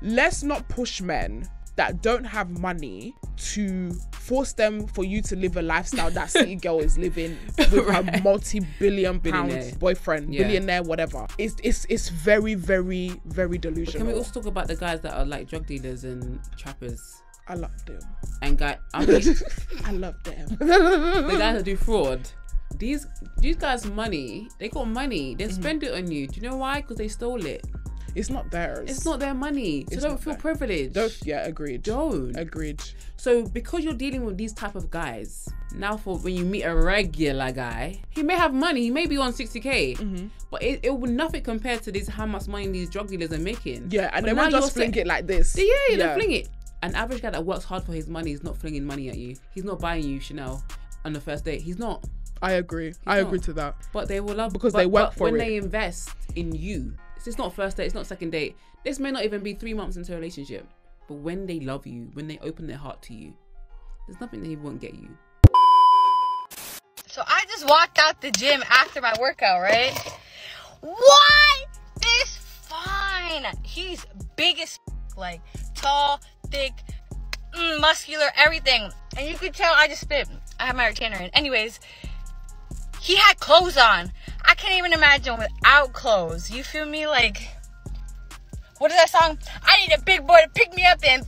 let's not push men that don't have money to force them for you to live a lifestyle that City Girl is living with her multi-billion pound boyfriend, billionaire, whatever. It's very, very, very delusional. But can we also talk about the guys that are like drug dealers and trappers? I love them. And I love them. The guys that do fraud. These guys' money, they got money. They spend it on you. Do you know why? Because they stole it. It's not theirs. It's not their money. So don't feel privileged. Agreed. Agreed. So because you're dealing with these type of guys, now for when you meet a regular guy, he may have money, he may be on 60k, but it will nothing compared to this how much money these drug dealers are making. Yeah, and they won't just fling it like this. Yeah, they fling it. An average guy that works hard for his money is not flinging money at you. He's not buying you Chanel on the first date. He's not. I agree. I agree to that. But they will love because they work for it. When they invest in you, it's not first date, it's not second date. This may not even be 3 months into a relationship. But when they love you, when they open their heart to you, there's nothing they won't get you. So I just walked out the gym after my workout, right? Why is fine? He's big as like tall, thick, muscular, everything. And you could tell I just spit. I have my retainer in. Anyways, he had clothes on. I can't even imagine without clothes. You feel me? Like, what is that song? I need a big boy to pick me up and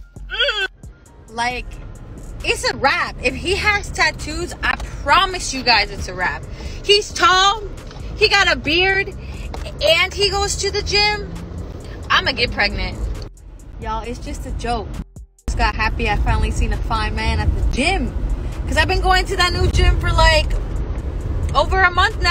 like, it's a wrap. If he has tattoos, I promise you guys it's a wrap. He's tall, he got a beard, and he goes to the gym. I'ma get pregnant. Y'all, it's just a joke. Just got happy I finally seen a fine man at the gym. Because I've been going to that new gym for like over a month now.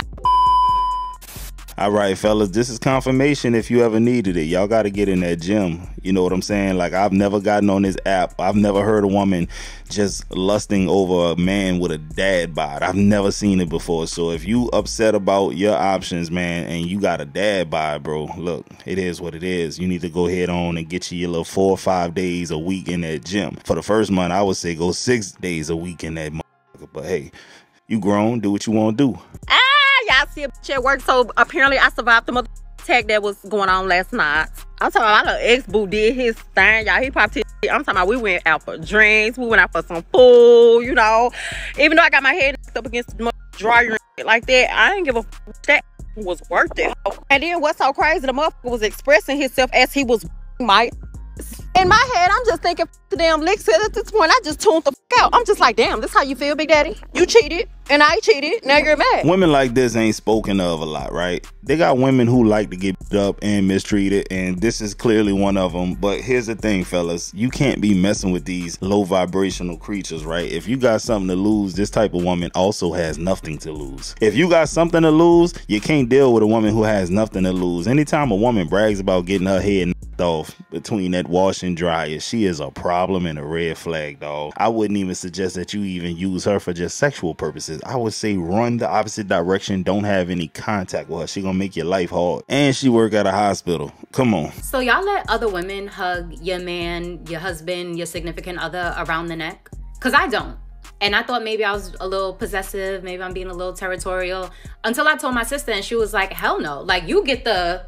All right, fellas, this is confirmation if you ever needed it. Y'all got to get in that gym. You know what I'm saying? Like, I've never gotten on this app. I've never heard a woman just lusting over a man with a dad bod. I've never seen it before. So if you upset about your options, man, and you got a dad bod, bro, look, it is what it is. You need to go ahead on and get you your little 4 or 5 days a week in that gym. For the first month, I would say go 6 days a week in that motherfucker. But hey, you grown, do what you want to do. Y'all see a bitch at work, so apparently I survived the mother attack that was going on last night. I'm talking about my little ex-boo did his thing, y'all. He popped his shit. I'm talking about we went out for drinks, we went out for some food, you know. Even though I got my head up against the dryer and shit like that, I didn't give a that was worth it. And then what's so crazy, the motherfucker was expressing himself as he was my. In my head, I'm just thinking the damn licks. At this point, I just tuned the fuck out. I'm just like, damn, this how you feel, Big Daddy? You cheated, and I cheated. Now you're mad. Women like this ain't spoken of a lot, right? They got women who like to get beat up and mistreated, and this is clearly one of them. But here's the thing, fellas. You can't be messing with these low vibrational creatures, right? If you got something to lose, this type of woman also has nothing to lose. If you got something to lose, you can't deal with a woman who has nothing to lose. Anytime a woman brags about getting her head off between that wash and dryer, she is a problem and a red flag, dog. I wouldn't even suggest that you even use her for just sexual purposes. I would say run the opposite direction. Don't have any contact with her. She gonna make your life hard, and she work at a hospital. Come on. So y'all let other women hug your man, your husband, your significant other around the neck? Because I don't. And I thought maybe I was a little possessive, maybe I'm being a little territorial, until I told my sister, and she was like, hell no. Like, you get the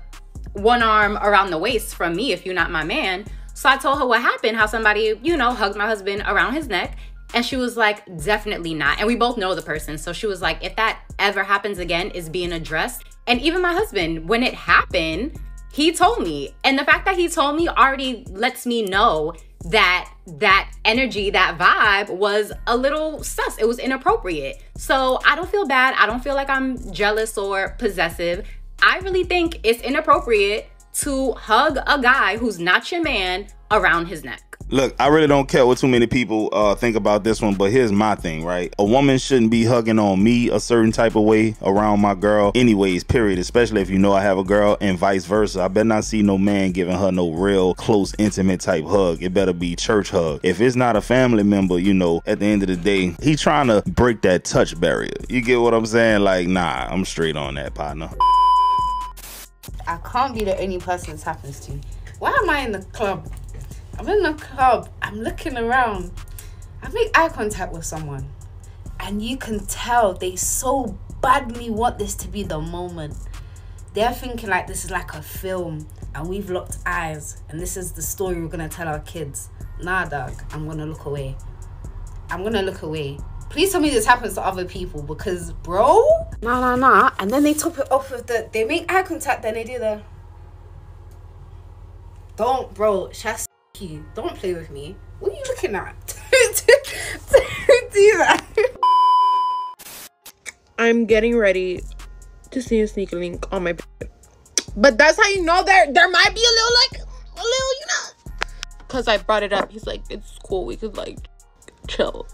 one arm around the waist from me if you're not my man. So I told her what happened, how somebody, you know, hugged my husband around his neck. And she was like, definitely not. And we both know the person. So she was like, if that ever happens again, it's being addressed. And even my husband, when it happened, he told me. And the fact that he told me already lets me know that that energy, that vibe was a little sus. It was inappropriate. So I don't feel bad. I don't feel like I'm jealous or possessive. I really think it's inappropriate to hug a guy who's not your man around his neck. Look, I really don't care what too many people think about this one, but here's my thing, right? A woman shouldn't be hugging on me a certain type of way around my girl anyways, period, especially if you know I have a girl, and vice versa. I better not see no man giving her no real close, intimate type hug. It better be church hug. If it's not a family member, you know, at the end of the day, he's trying to break that touch barrier. You get what I'm saying? Like, nah, I'm straight on that, partner. I can't be the only person this happens to. Why am I in the club? I'm in the club, I'm looking around. I make eye contact with someone, and you can tell they so badly want this to be the moment. They're thinking like this is like a film. and we've locked eyes and this is the story we're gonna tell our kids. Nah, dog, I'm gonna look away. I'm gonna look away. Please tell me this happens to other people, because bro, nah. And then they top it off with they make eye contact, then they do the don't, bro, shall you. Don't play with me. What are you looking at? Don't do that. I'm getting ready to see a sneaker link on my bed. But that's how you know there might be a little, you know. Because I brought it up. He's like, it's cool. We could, like, chill.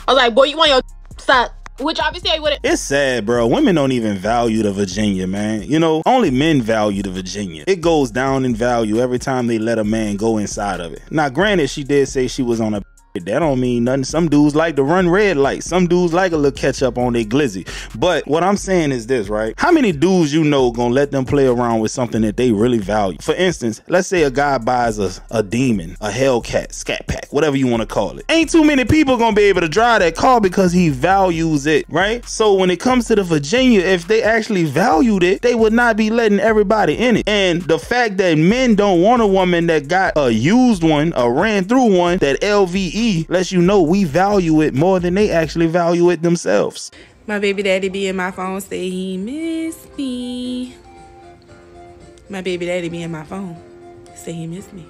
I was like, boy, you want your stop? Which obviously I wouldn't. It's sad, bro. Women don't even value the Virginia, man. You know, only men value the Virginia. It goes down in value every time they let a man go inside of it. Now, granted, she did say she was on a that don't mean nothing. Some dudes like to run red lights. Some dudes like a little ketchup on their glizzy. But what I'm saying is this, right? How many dudes you know gonna let them play around with something that they really value? For instance, let's say a guy buys a demon, a Hellcat, Scat Pack, whatever you want to call it. Ain't too many people gonna be able to drive that car because he values it, right? So when it comes to the Virginia, if they actually valued it, they would not be letting everybody in it. And the fact that men don't want a woman that got a used one, a ran through one, that LVE lets you know we value it more than they actually value it themselves. My baby daddy be in my phone, say he miss me. My baby daddy be in my phone, say he miss me.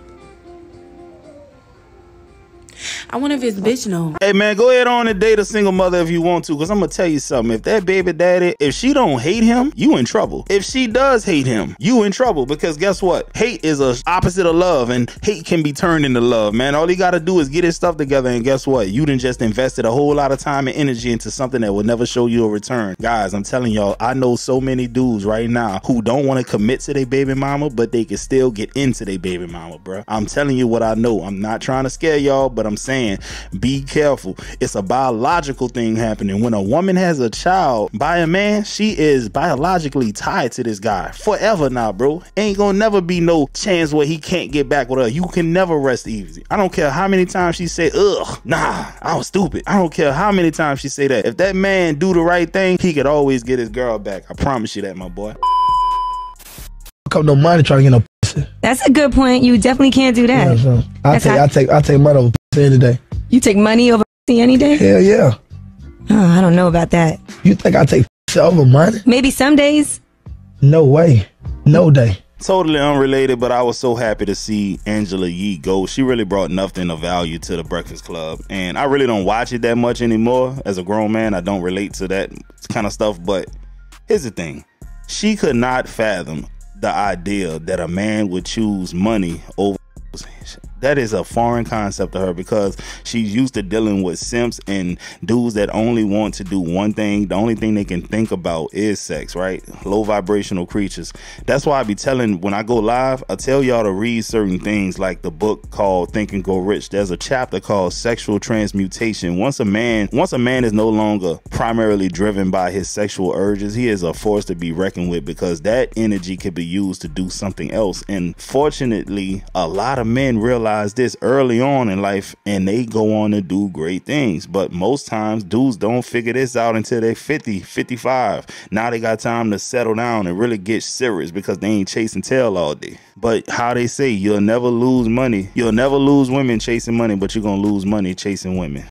I wonder if his bitch know. Hey man, go ahead on and date a single mother if you want to, because I'm gonna tell you something. If that baby daddy, if she don't hate him, you in trouble. If she does hate him, you in trouble, because guess what? Hate is a opposite of love, and hate can be turned into love, man. All he gotta do is get his stuff together, and guess what? You done just invested a whole lot of time and energy into something that will never show you a return. Guys, I'm telling y'all, I know so many dudes right now who don't want to commit to their baby mama, but they can still get into their baby mama, bro. I'm telling you what I know. I'm not trying to scare y'all, but I'm saying be careful. It's a biological thing happening. When a woman has a child by a man, she is biologically tied to this guy forever now, bro. Ain't gonna never be no chance where he can't get back with her. You can never rest easy. I don't care how many times she say, ugh, nah, I was stupid. I don't care how many times she say that. If that man do the right thing, he could always get his girl back. I promise you that, my boy. Come no money trying to get no pussy. That's a good point. You definitely can't do that. Yeah, so I take money over pussy any day. You take money over pussy any day? Hell yeah. Oh, I don't know about that. You think I take pussy over money? Maybe some days. No way. No day. Totally unrelated, but I was so happy to see Angela Yee go. She really brought nothing of value to the Breakfast Club, and I really don't watch it that much anymore. As a grown man, I don't relate to that kind of stuff, but here's the thing. She could not fathom the idea that a man would choose money over. That is a foreign concept to her, because she's used to dealing with simps and dudes that only want to do one thing. The only thing they can think about is sex, right? Low vibrational creatures. That's why I be telling, when I go live, I tell y'all to read certain things, like the book called Think and Grow Rich. There's a chapter called Sexual Transmutation. Once a man is no longer primarily driven by his sexual urges, he is a force to be reckoned with, because that energy could be used to do something else. And fortunately, a lot of men realize this early on in life, and they go on to do great things. But most times dudes don't figure this out until they're 50, 55. Now they got time to settle down and really get serious, because they ain't chasing tail all day. But how they say, you'll never lose money. You'll never lose women chasing money, but you're gonna lose money chasing women.